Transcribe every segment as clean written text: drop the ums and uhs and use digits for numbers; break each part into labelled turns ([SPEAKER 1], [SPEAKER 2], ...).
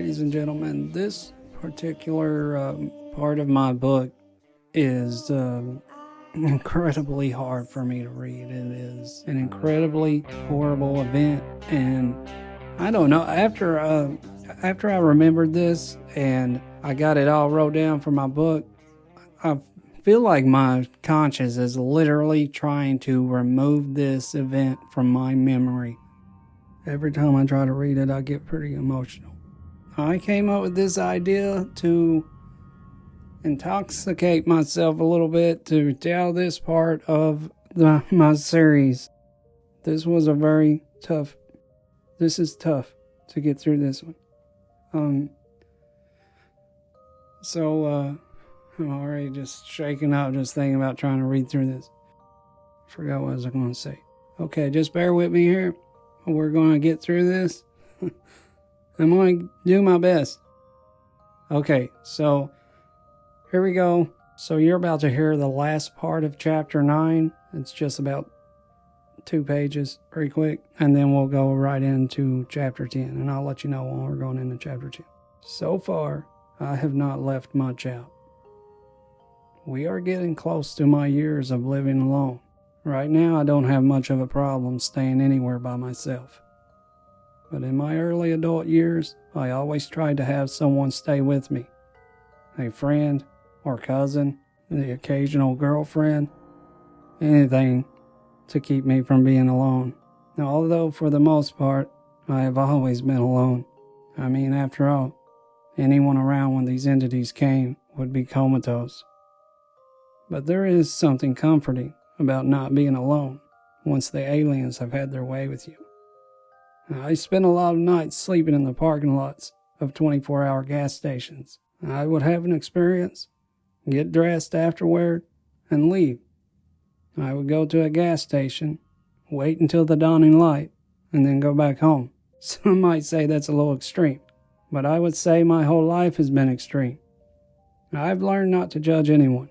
[SPEAKER 1] ladies and gentlemen. This particular part of my book is incredibly hard for me to read. It is an incredibly horrible event, and I don't know, after I remembered this and I got it all wrote down for my book, I feel like my conscience is literally trying to remove this event from my memory. Every time I try to read it, I get pretty emotional. I came up with this idea to intoxicate myself a little bit to tell this part of my series. This is tough to get through this one. So I'm already just shaking up just thinking about trying to read through this. Forgot what I was going to say. Okay, just bear with me here. We're going to get through this. I'm going to do my best. Okay, so here we go. So you're about to hear the last part of chapter 9. It's just about 2 pages, pretty quick. And then we'll go right into chapter 10. And I'll let you know when we're going into chapter 10. So far, I have not left much out. We are getting close to my years of living alone. Right now, I don't have much of a problem staying anywhere by myself. But in my early adult years, I always tried to have someone stay with me. A friend or cousin, the occasional girlfriend, anything to keep me from being alone. Now, although for the most part, I have always been alone. I mean, after all, anyone around when these entities came would be comatose. But there is something comforting about not being alone once the aliens have had their way with you. I spent a lot of nights sleeping in the parking lots of 24-hour gas stations. I would have an experience, get dressed afterward, and leave. I would go to a gas station, wait until the dawning light, and then go back home. Some might say that's a little extreme, but I would say my whole life has been extreme. I've learned not to judge anyone.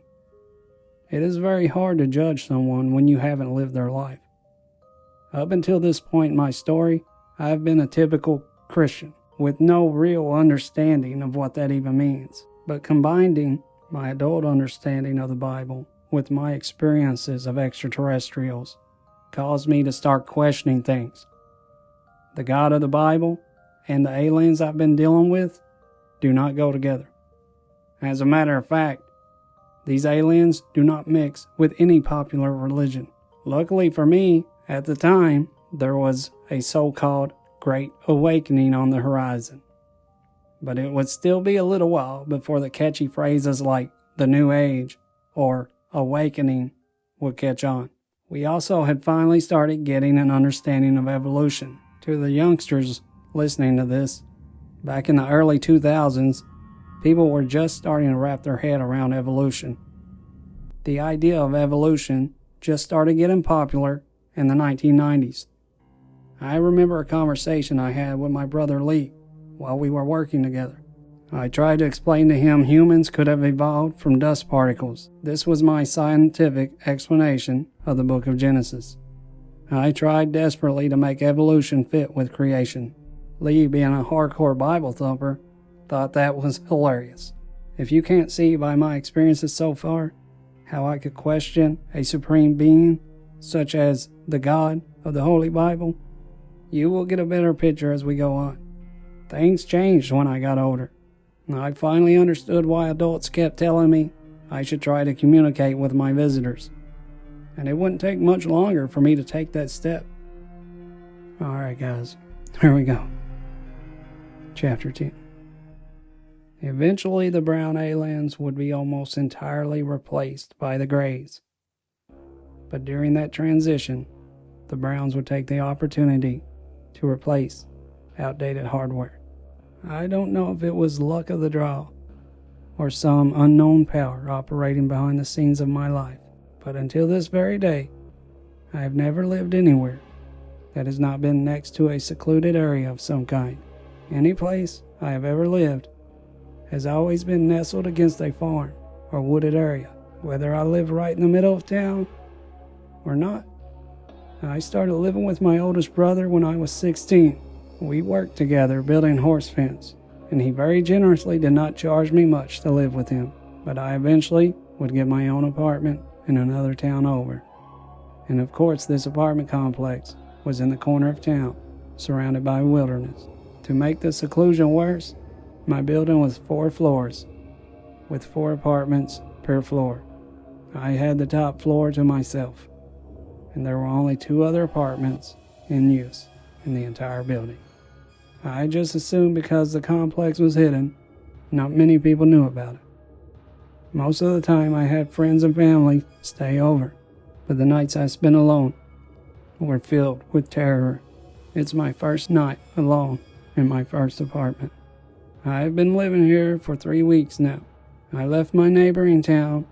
[SPEAKER 1] It is very hard to judge someone when you haven't lived their life. Up until this point in my story, I have been a typical Christian with no real understanding of what that even means. But combining my adult understanding of the Bible with my experiences of extraterrestrials caused me to start questioning things. The God of the Bible and the aliens I've been dealing with do not go together. As a matter of fact, these aliens do not mix with any popular religion. Luckily for me, at the time, there was a so-called Great Awakening on the horizon. But it would still be a little while before the catchy phrases like the New Age or Awakening would catch on. We also had finally started getting an understanding of evolution. To the youngsters listening to this, back in the early 2000s, people were just starting to wrap their head around evolution. The idea of evolution just started getting popular in the 1990s. I remember a conversation I had with my brother Lee while we were working together. I tried to explain to him humans could have evolved from dust particles. This was my scientific explanation of the book of Genesis. I tried desperately to make evolution fit with creation. Lee, being a hardcore Bible thumper, thought that was hilarious. If you can't see by my experiences so far how I could question a supreme being, such as the God of the Holy Bible, you will get a better picture as we go on. Things changed when I got older. I finally understood why adults kept telling me I should try to communicate with my visitors. And it wouldn't take much longer for me to take that step. Alright guys, here we go. Chapter 10. Eventually the brown aliens would be almost entirely replaced by the grays. But during that transition, the browns would take the opportunity to replace outdated hardware. I don't know if it was luck of the draw or some unknown power operating behind the scenes of my life, but until this very day, I have never lived anywhere that has not been next to a secluded area of some kind. Any place I have ever lived has always been nestled against a farm or wooded area, whether I live right in the middle of town or not. I started living with my oldest brother when I was 16. We worked together building horse fence and he very generously did not charge me much to live with him, but I eventually would get my own apartment in another town over. And of course, this apartment complex was in the corner of town, surrounded by wilderness. To make the seclusion worse, my building was 4 floors, with 4 apartments per floor. I had the top floor to myself, and there were only 2 other apartments in use in the entire building. I just assumed because the complex was hidden, not many people knew about it. Most of the time I had friends and family stay over, but the nights I spent alone were filled with terror. It's my first night alone in my first apartment. I've been living here for 3 weeks now. I left my neighboring town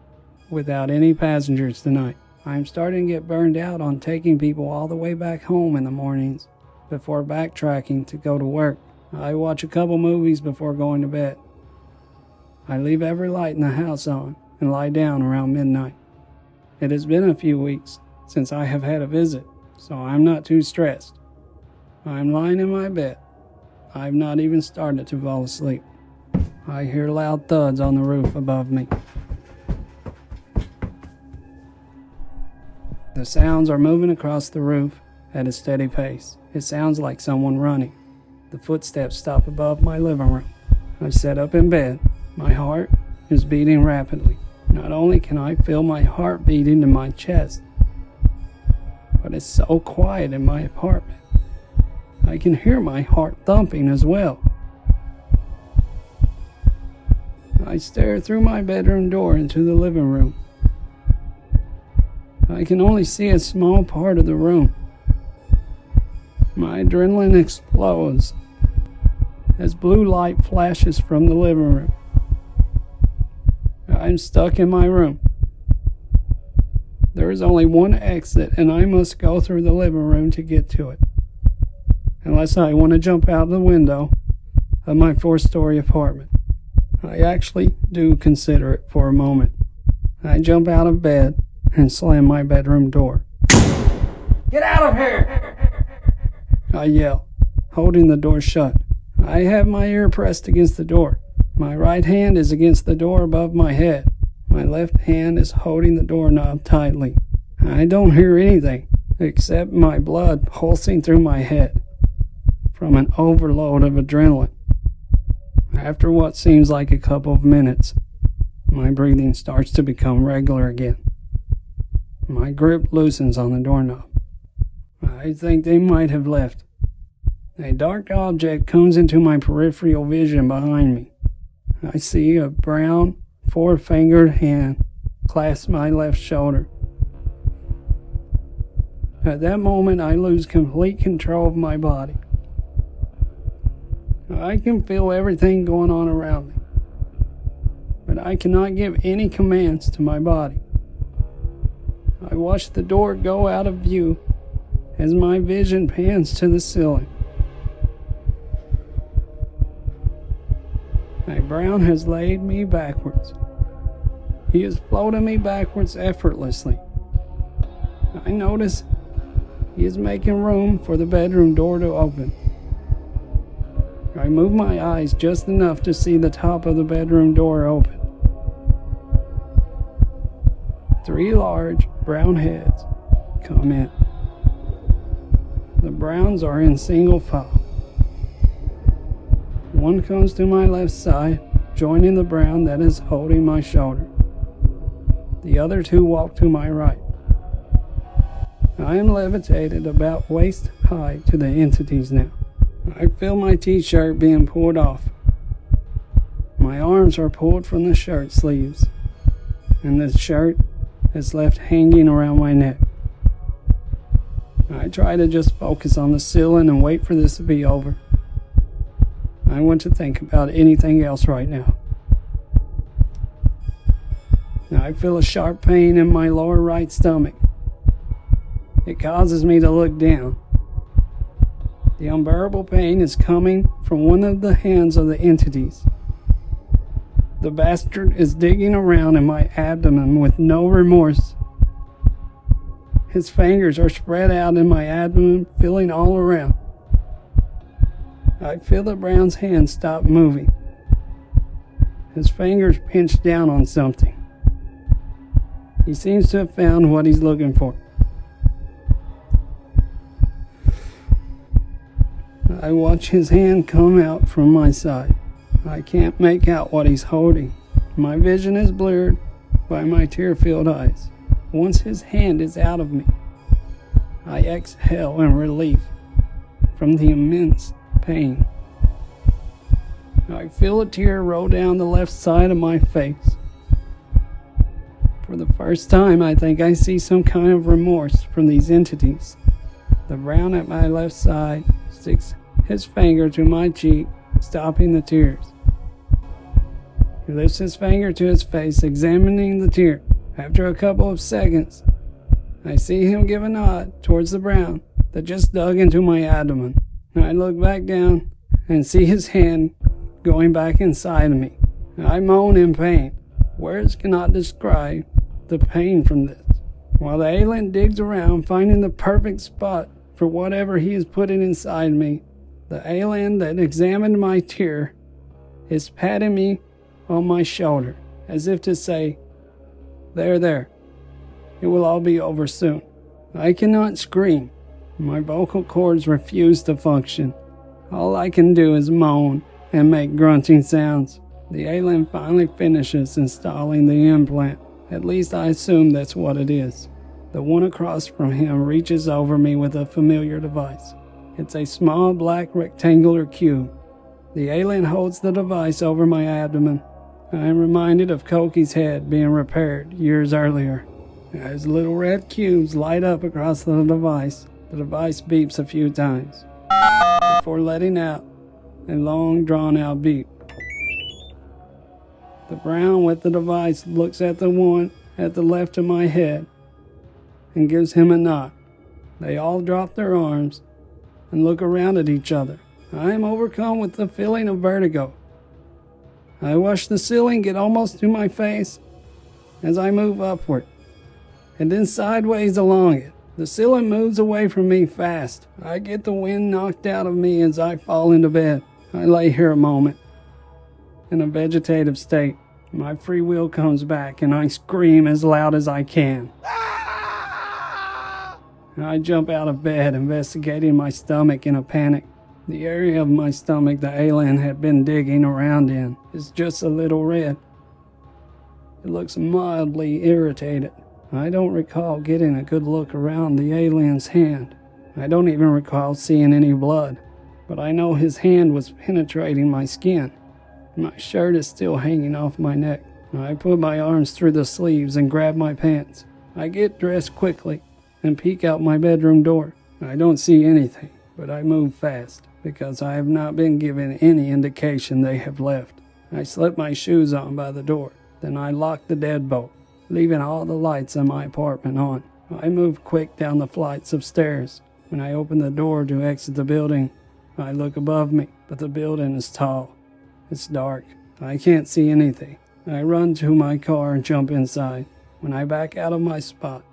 [SPEAKER 1] without any passengers tonight. I'm starting to get burned out on taking people all the way back home in the mornings before backtracking to go to work. I watch a couple movies before going to bed. I leave every light in the house on and lie down around midnight. It has been a few weeks since I have had a visit, so I'm not too stressed. I'm lying in my bed. I've not even started to fall asleep. I hear loud thuds on the roof above me. The sounds are moving across the roof at a steady pace. It sounds like someone running. The footsteps stop above my living room. I sit up in bed. My heart is beating rapidly. Not only can I feel my heart beating in my chest, but it's so quiet in my apartment. I can hear my heart thumping as well. I stare through my bedroom door into the living room. I can only see a small part of the room. My adrenaline explodes as blue light flashes from the living room. I'm stuck in my room. There is only one exit, and I must go through the living room to get to it. Unless I want to jump out the window of my 4-story apartment. I actually do consider it for a moment. I jump out of bed and slam my bedroom door.
[SPEAKER 2] Get out of here!
[SPEAKER 1] I yell, holding the door shut. I have my ear pressed against the door. My right hand is against the door above my head. My left hand is holding the doorknob tightly. I don't hear anything except my blood pulsing through my head from an overload of adrenaline. After what seems like a couple of minutes, my breathing starts to become regular again. My grip loosens on the doorknob. I think they might have left. A dark object comes into my peripheral vision behind me. I see a brown, 4-fingered hand clasp my left shoulder. At that moment, I lose complete control of my body. I can feel everything going on around me, but I cannot give any commands to my body. I watch the door go out of view as my vision pans to the ceiling. A Brown has laid me backwards. He is floating me backwards effortlessly. I notice he is making room for the bedroom door to open. I move my eyes just enough to see the top of the bedroom door open. 3 large brown heads come in. The Browns are in single file. One comes to my left side, joining the Brown that is holding my shoulder. The other 2 walk to my right. I am levitated about waist high to the entities now. I feel my t-shirt being pulled off. My arms are pulled from the shirt sleeves, and the shirt is left hanging around my neck. I try to just focus on the ceiling and wait for this to be over. I want to think about anything else right now. Now I feel a sharp pain in my lower right stomach. It causes me to look down. The unbearable pain is coming from one of the hands of the entities. The bastard is digging around in my abdomen with no remorse. His fingers are spread out in my abdomen, feeling all around. I feel the Brown's hand stop moving. His fingers pinch down on something. He seems to have found what he's looking for. I watch his hand come out from my side. I can't make out what he's holding. My vision is blurred by my tear-filled eyes. Once his hand is out of me, I exhale in relief from the immense pain. I feel a tear roll down the left side of my face. For the first time, I think I see some kind of remorse from these entities. The Brown at my left side sticks his finger to my cheek, stopping the tears. He lifts his finger to his face, examining the tear. After a couple of seconds, I see him give a nod towards the Brown that just dug into my abdomen. I look back down and see his hand going back inside of me. I moan in pain. Words cannot describe the pain from this. While the alien digs around, finding the perfect spot for whatever he is putting inside me, the alien that examined my tear is patting me on my shoulder, as if to say, there, it will all be over soon. I cannot scream. My vocal cords refuse to function. All I can do is moan and make grunting sounds. The alien finally finishes installing the implant. At least I assume that's what it is. The one across from him reaches over me with a familiar device. It's a small black rectangular cube. The alien holds the device over my abdomen. I am reminded of Koki's head being repaired years earlier. As little red cubes light up across the device beeps a few times before letting out a long drawn-out beep. The Brown with the device looks at the one at the left of my head and gives him a nod. They all drop their arms and look around at each other. I am overcome with the feeling of vertigo. I watch the ceiling get almost to my face as I move upward, and then sideways along it. The ceiling moves away from me fast. I get the wind knocked out of me as I fall into bed. I lay here a moment, in a vegetative state. My free will comes back, and I scream as loud as I can. I jump out of bed, investigating my stomach in a panic. The area of my stomach the alien had been digging around in is just a little red. It looks mildly irritated. I don't recall getting a good look around the alien's hand. I don't even recall seeing any blood, but I know his hand was penetrating my skin. My shirt is still hanging off my neck. I put my arms through the sleeves and grab my pants. I get dressed quickly and peek out my bedroom door. I don't see anything, but I move fast because I have not been given any indication they have left. I slip my shoes on by the door. Then I lock the deadbolt, leaving all the lights in my apartment on. I move quick down the flights of stairs. When I open the door to exit the building, I look above me, but the building is tall. It's dark. I can't see anything. I run to my car and jump inside. When I back out of my spot,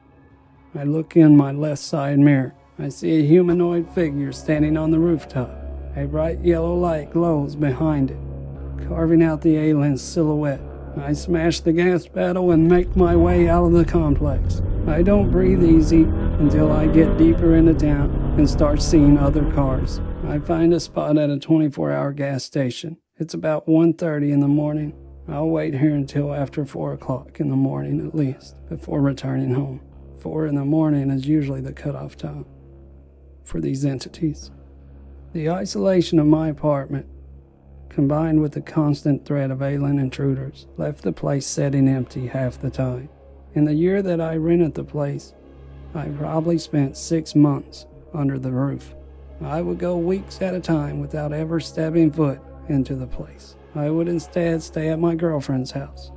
[SPEAKER 1] I look in my left side mirror. I see a humanoid figure standing on the rooftop. A bright yellow light glows behind it, carving out the alien's silhouette. I smash the gas pedal and make my way out of the complex. I don't breathe easy until I get deeper into town and start seeing other cars. I find a spot at a 24-hour gas station. It's about 1:30 in the morning. I'll wait here until after 4 o'clock in the morning at least, before returning home. 4 in the morning is usually the cutoff time for these entities. The isolation of my apartment, combined with the constant threat of alien intruders, left the place sitting empty half the time. In the year that I rented the place, I probably spent 6 months under the roof. I would go weeks at a time without ever stepping foot into the place. I would instead stay at my girlfriend's house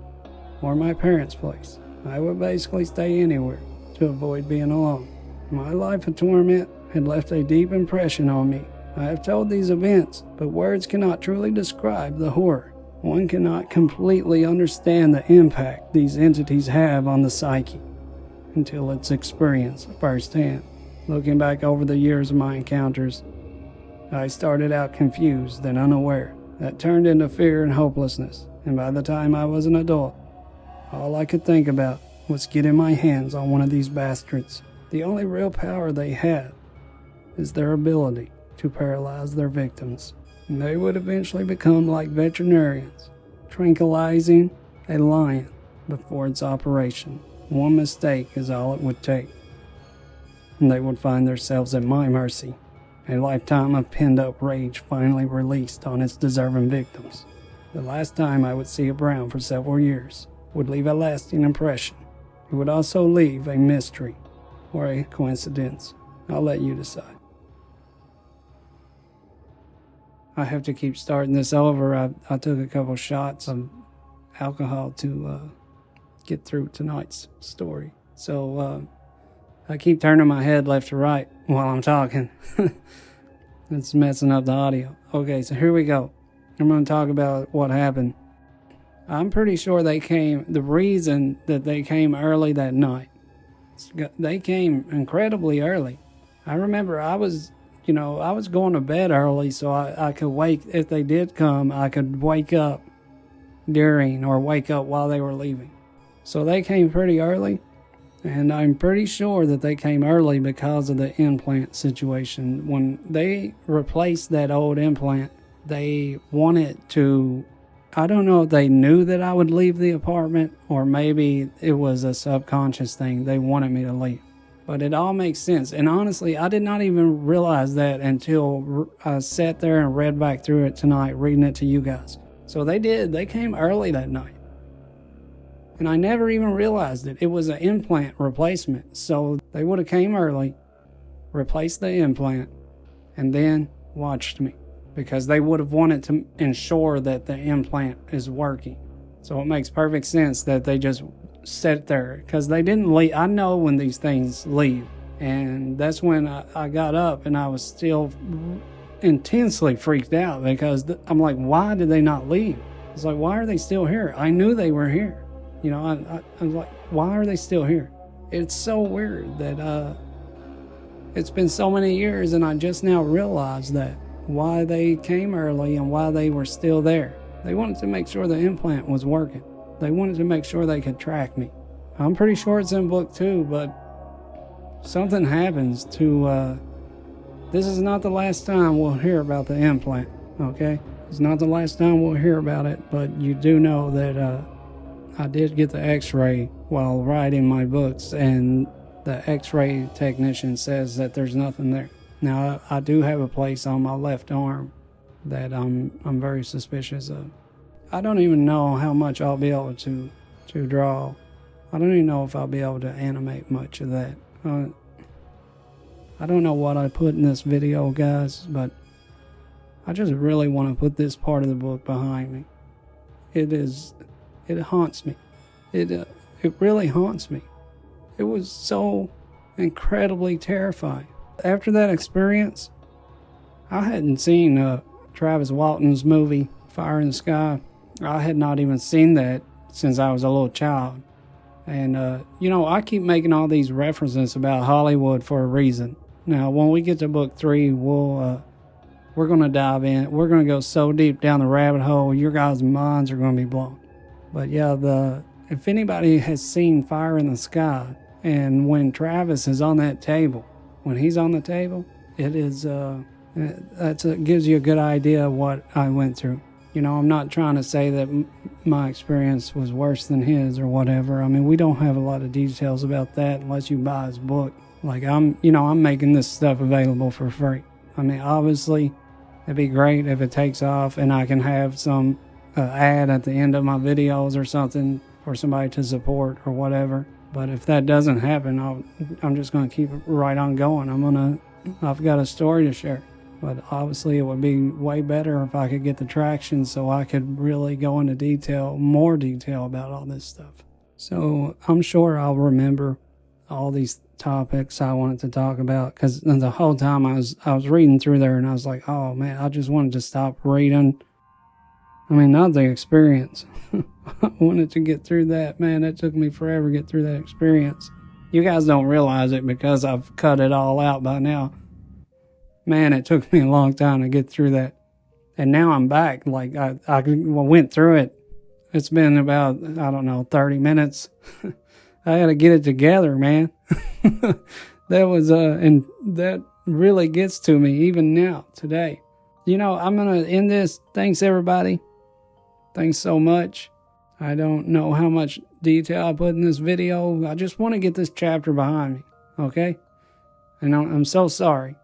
[SPEAKER 1] or my parents' place. I would basically stay anywhere to avoid being alone. My life of torment had left a deep impression on me. I have told these events, but words cannot truly describe the horror. One cannot completely understand the impact these entities have on the psyche until it's experienced firsthand. Looking back over the years of my encounters, I started out confused and unaware. That turned into fear and hopelessness, and by the time I was an adult, all I could think about was getting my hands on one of these bastards. The only real power they have is their ability to paralyze their victims. And they would eventually become like veterinarians, tranquilizing a lion before its operation. One mistake is all it would take, and they would find themselves at my mercy. A lifetime of pent-up rage finally released on its deserving victims. The last time I would see a Brown for several years would leave a lasting impression. It would also leave a mystery or a coincidence. I'll let you decide. I have to keep starting this over. I took a couple shots of alcohol to get through tonight's story. So I keep turning my head left to right while I'm talking. It's messing up the audio. Okay, so here we go. I'm going to talk about what happened. I'm pretty sure the reason that they came early that night, they came incredibly early. I remember I was going to bed early so I could wake, if they did come, I could wake up during or wake up while they were leaving. So they came pretty early. And I'm pretty sure that they came early because of the implant situation. When they replaced that old implant, they wanted to, I don't know if they knew that I would leave the apartment or maybe it was a subconscious thing. They wanted me to leave. But it all makes sense. And honestly, I did not even realize that until I sat there and read back through it tonight, reading it to you guys. So they did. They came early that night. And I never even realized it. It was an implant replacement. So they would have came early, replaced the implant, and then watched me. Because they would have wanted to ensure that the implant is working. So it makes perfect sense that they just sat there. Because they didn't leave. I know when these things leave. And that's when I got up and I was still intensely freaked out. Because I'm like, why did they not leave? It's like, why are they still here? I knew they were here. You know, I was like, why are they still here? It's so weird that it's been so many years and I just now realized that why they came early and why they were still there. They wanted to make sure the implant was working. They wanted to make sure they could track me. I'm pretty sure it's in book 2, but something happens to, this is not the last time we'll hear about the implant, okay? It's not the last time we'll hear about it, but you do know that, I did get the x-ray while writing my books, and the x-ray technician says that there's nothing there. Now, I do have a place on my left arm that I'm very suspicious of. I don't even know how much I'll be able to draw. I don't even know if I'll be able to animate much of that. I don't know what I put in this video, guys, but I just really want to put this part of the book behind me. It haunts me. It really haunts me. It was so incredibly terrifying. After that experience, I hadn't seen Travis Walton's movie, Fire in the Sky. I had not even seen that since I was a little child. And, I keep making all these references about Hollywood for a reason. Now, when we get to book 3, we're going to dive in. We're going to go so deep down the rabbit hole, your guys' minds are going to be blown. But yeah, if anybody has seen Fire in the Sky, and when Travis is on that table, when he's on the table, it is, gives you a good idea of what I went through. You know, I'm not trying to say that my experience was worse than his or whatever. I mean, we don't have a lot of details about that unless you buy his book. Like, I'm making this stuff available for free. I mean, obviously, it'd be great if it takes off and I can have some ad at the end of my videos or something for somebody to support or whatever. But if that doesn't happen, I'm just going to keep right on going. I've got a story to share. But obviously it would be way better if I could get the traction so I could really go into more detail about all this stuff. So I'm sure I'll remember all these topics I wanted to talk about, because the whole time I was reading through there and I was like, oh man, I just wanted to stop reading. I mean, not the experience. I wanted to get through that. Man, it took me forever to get through that experience. You guys don't realize it because I've cut it all out by now. Man, it took me a long time to get through that. And now I'm back. Like, I went through it. It's been about, 30 minutes. I got to get it together, man. That was, and that really gets to me even now, today. I'm going to end this. Thanks, everybody. Thanks so much. I don't know how much detail I put in this video. I just want to get this chapter behind me, okay? And I'm so sorry.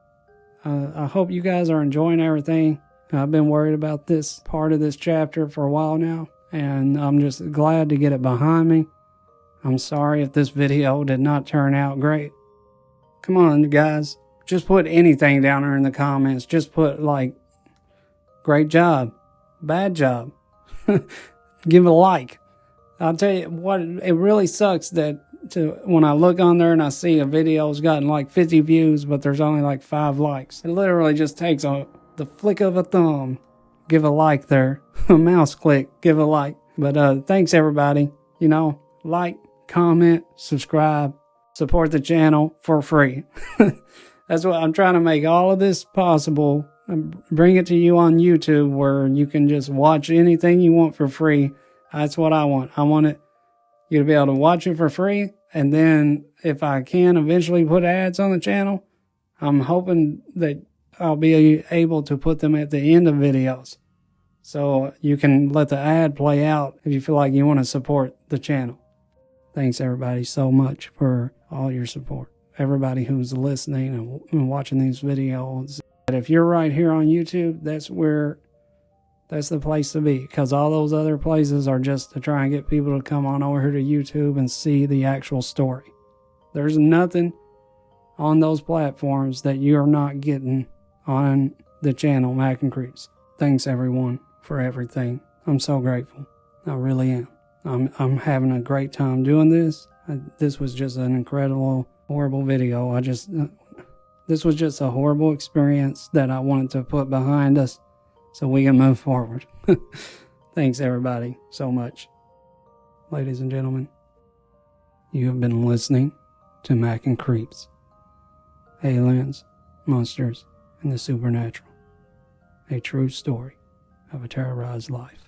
[SPEAKER 1] I hope you guys are enjoying everything. I've been worried about this part of this chapter for a while now, and I'm just glad to get it behind me. I'm sorry if this video did not turn out great. Come on, guys. Just put anything down there in the comments. Just put, like, great job, bad job. Give a like. I'll tell you what, it really sucks that when I look on there and I see a video's gotten like 50 views, but there's only like 5 likes. It literally just takes the flick of a thumb. Give a like there. A mouse click. Give a like. But thanks, everybody. Like, comment, subscribe, support the channel for free. That's what I'm trying to make all of this possible. Bring it to you on YouTube where you can just watch anything you want for free. That's what I want. I want you to be able to watch it for free. And then if I can eventually put ads on the channel, I'm hoping that I'll be able to put them at the end of videos. So you can let the ad play out if you feel like you want to support the channel. Thanks, everybody, so much for all your support. Everybody who's listening and watching these videos. But if you're right here on YouTube, that's the place to be, because all those other places are just to try and get people to come on over here to YouTube and see the actual story. There's nothing on those platforms that you're not getting on the channel, Mac and Creeps. Thanks, everyone, for everything. I'm so grateful. I really am. I'm having a great time doing this. This was just an incredible, horrible video. This was just a horrible experience that I wanted to put behind us so we can move forward. Thanks, everybody, so much. Ladies and gentlemen, you have been listening to Mac and Creeps. Aliens, monsters, and the supernatural. A true story of a terrorized life.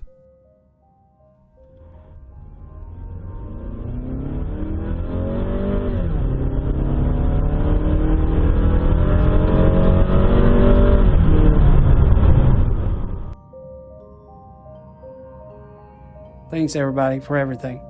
[SPEAKER 1] Thanks, everybody, for everything.